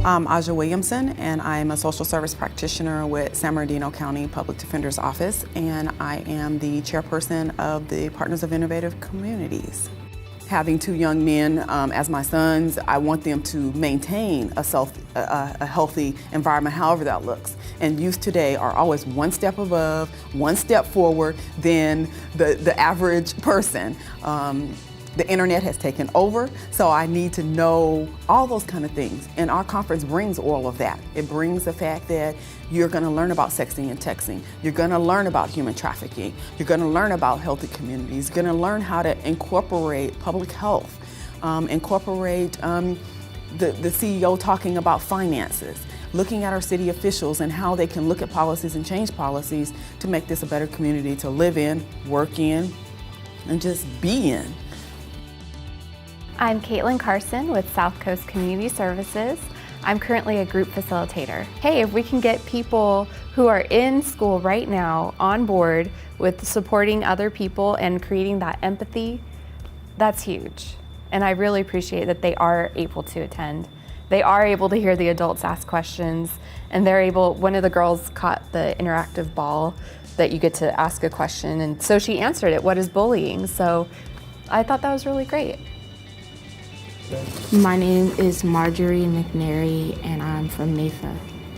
I'm Aja Williamson, and I'm a social service practitioner with San Bernardino County Public Defender's Office, and I am the chairperson of the Partners of Innovative Communities. Having two young men as my sons, I want them to maintain a healthy environment, however that looks. And youth today are always one step above, one step forward than the average person. The internet has taken over, so I need to know all those kind of things. And our conference brings all of that. It brings the fact that you're gonna learn about sexting and texting. You're gonna learn about human trafficking. You're gonna learn about healthy communities. You're gonna learn how to incorporate public health, incorporate the CEO talking about finances, looking at our city officials and how they can look at policies and change policies to make this a better community to live in, work in, and just be in. I'm Caitlin Carson with South Coast Community Services. I'm currently a group facilitator. Hey, if we can get people who are in school right now on board with supporting other people and creating that empathy, that's huge. And I really appreciate that they are able to attend. They are able to hear the adults ask questions, and they're able, one of the girls caught the interactive ball that you get to ask a question, and so she answered it, what is bullying? So I thought that was really great. My name is Marjorie McNary, and I'm from NAIFA.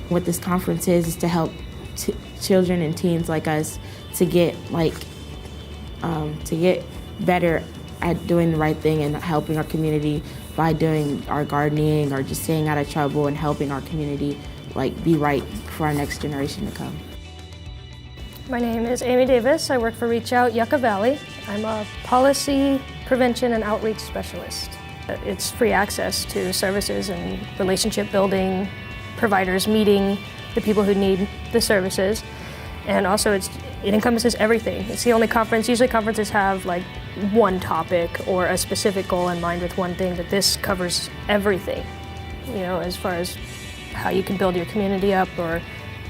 What this conference is to help children and teens like us to get better at doing the right thing and helping our community by doing our gardening or just staying out of trouble and helping our community be right for our next generation to come. My name is Amy Davis. I work for Reach Out Yucca Valley. I'm a policy, prevention, and outreach specialist. It's free access to services and relationship building, providers meeting the people who need the services, and also it encompasses everything. It's the only conference, usually conferences have one topic or a specific goal in mind with one thing, but this covers everything, as far as how you can build your community up or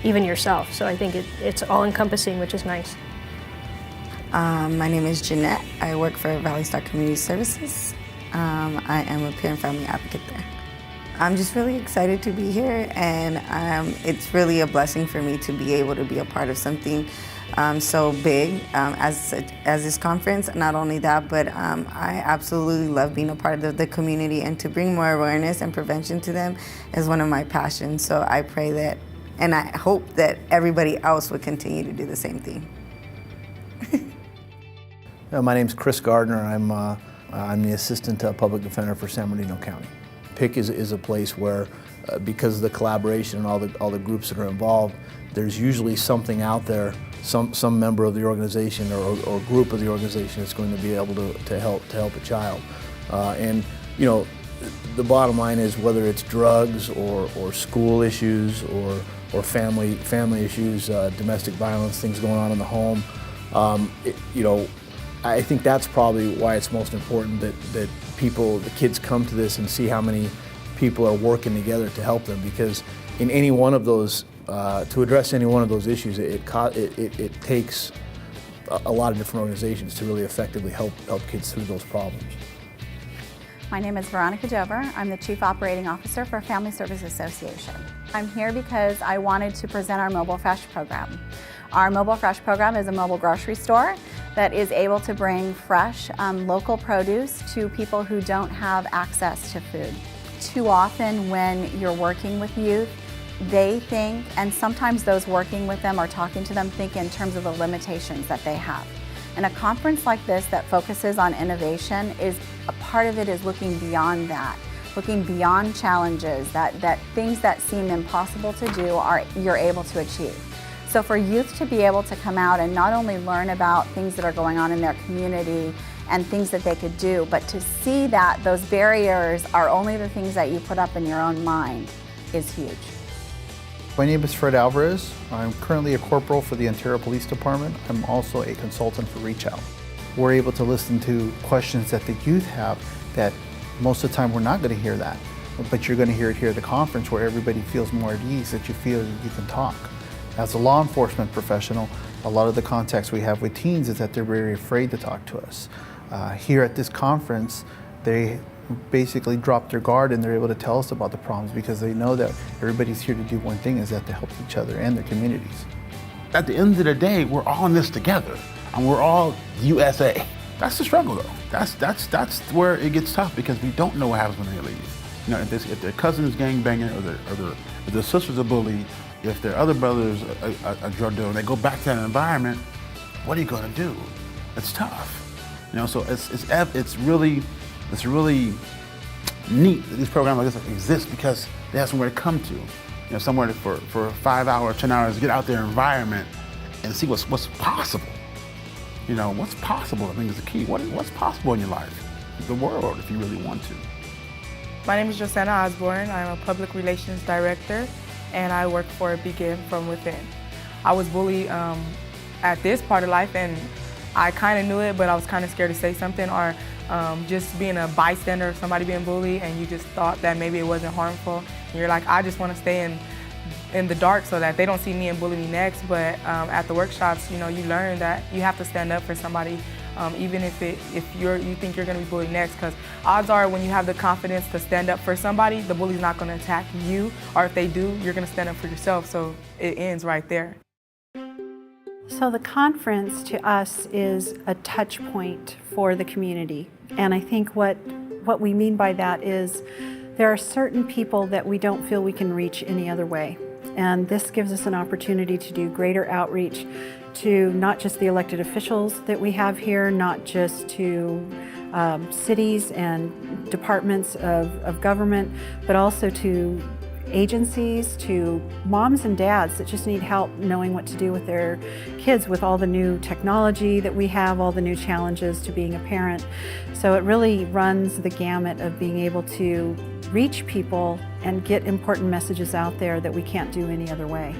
even yourself. So I think it's all encompassing, which is nice. My name is Jeanette. I work for Valley Star Community Services. I am a parent family advocate there. I'm just really excited to be here, and it's really a blessing for me to be able to be a part of something so big as this conference. Not only that, but I absolutely love being a part of the community, and to bring more awareness and prevention to them is one of my passions. So I pray that, and I hope that everybody else would continue to do the same thing. My name's Chris Gardner. I'm the Assistant Public Defender for San Bernardino County. PIC is a place where, because of the collaboration and all the groups that are involved, there's usually something out there, some member of the organization or group of the organization that's going to be able to help a child. And the bottom line is, whether it's drugs or school issues or family issues, domestic violence, things going on in the home, I think that's probably why it's most important that the kids come to this and see how many people are working together to help them, because in any one of those, to address any one of those issues, it takes a lot of different organizations to really effectively help kids through those problems. My name is Veronica Jover. I'm the Chief Operating Officer for Family Service Association. I'm here because I wanted to present our Mobile Fresh program. Our Mobile Fresh program is a mobile grocery store that is able to bring fresh, local produce to people who don't have access to food. Too often when you're working with youth, they think, and sometimes those working with them or talking to them think in terms of the limitations that they have. And a conference like this that focuses on innovation, a part of it is looking beyond that, looking beyond challenges, that things that seem impossible to do you're able to achieve. So for youth to be able to come out and not only learn about things that are going on in their community and things that they could do, but to see that those barriers are only the things that you put up in your own mind is huge. My name is Fred Alvarez. I'm currently a corporal for the Ontario Police Department. I'm also a consultant for Reach Out. We're able to listen to questions that the youth have that most of the time we're not going to hear that, but you're going to hear it here at the conference where everybody feels more at ease, that you feel that you can talk. As a law enforcement professional, a lot of the contacts we have with teens is that they're very afraid to talk to us. Here at this conference, they basically drop their guard and they're able to tell us about the problems because they know that everybody's here to do one thing, is that to help each other and their communities. At the end of the day, we're all in this together, and we're all USA. That's the struggle, though. That's where it gets tough because we don't know what happens when they leave. You know, if their cousin is gangbanging, or their sister's a bully, if their other brother's a drug dealer, and they go back to that environment, what are you going to do? It's tough. You know, so it's really neat that these programs like this exist because they have somewhere to come to. You know, somewhere for 5 hours, 10 hours, get out their environment and see what's possible. You know, what's possible, I think, is the key. What's possible in your life, the world, if you really want to. My name is Josanna Osborne. I'm a public relations director, and I work for Begin From Within. I was bullied at this part of life, and I kind of knew it, but I was kind of scared to say something, or just being a bystander of somebody being bullied, and you just thought that maybe it wasn't harmful. And you're like, I just want to stay in the dark so that they don't see me and bully me next. But at the workshops, you know, you learn that you have to stand up for somebody, even if you think you're going to be bullied next, because odds are when you have the confidence to stand up for somebody, the bully's not going to attack you, or if they do, you're going to stand up for yourself. So it ends right there. So the conference to us is a touch point for the community. And I think what we mean by that is there are certain people that we don't feel we can reach any other way. And this gives us an opportunity to do greater outreach to not just the elected officials that we have here, not just to cities and departments of government, but also to agencies, to moms and dads that just need help knowing what to do with their kids with all the new technology that we have, all the new challenges to being a parent. So it really runs the gamut of being able to reach people and get important messages out there that we can't do any other way.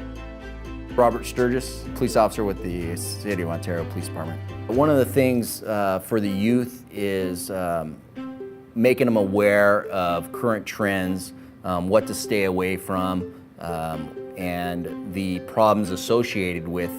Robert Sturgis, police officer with the City of Ontario Police Department. One of the things for the youth is making them aware of current trends, what to stay away from, and the problems associated with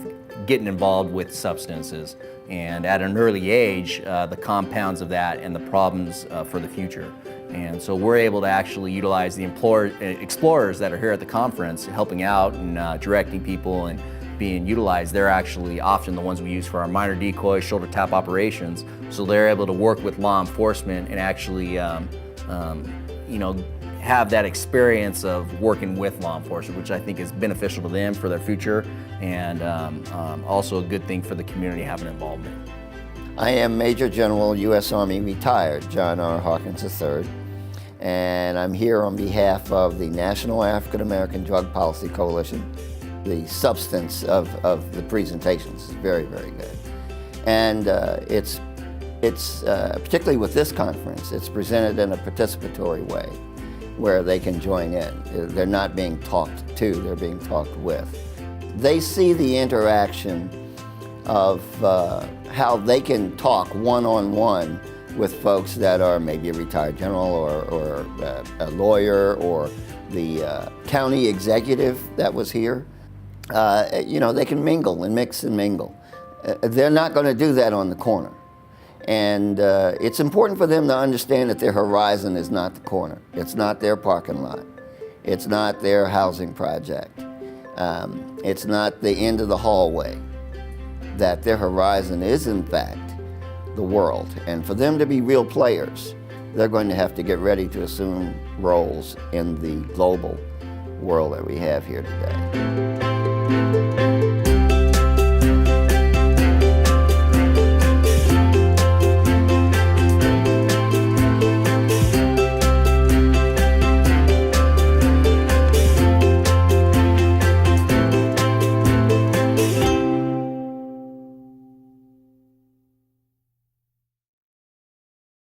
getting involved with substances. And at an early age, the compounds of that and the problems for the future. And so we're able to actually utilize the explorers that are here at the conference, helping out and directing people and being utilized. They're actually often the ones we use for our minor decoy, shoulder tap operations. So they're able to work with law enforcement and actually, you know, have that experience of working with law enforcement, which I think is beneficial to them for their future, and also a good thing for the community having involvement. I am Major General U.S. Army retired John R. Hawkins III, and I'm here on behalf of the National African American Drug Policy Coalition. The substance of the presentations is very, very good. And it's particularly with this conference, it's presented in a participatory way where they can join in. They're not being talked to, they're being talked with. They see the interaction of how they can talk one-on-one with folks that are maybe a retired general or a lawyer or the county executive that was here. You know, they can mingle and mix and mingle. They're not going to do that on the corner. And it's important for them to understand that their horizon is not the corner. It's not their parking lot. It's not their housing project. It's not the end of the hallway. That their horizon is, in fact, the world. And for them to be real players, they're going to have to get ready to assume roles in the global world that we have here today.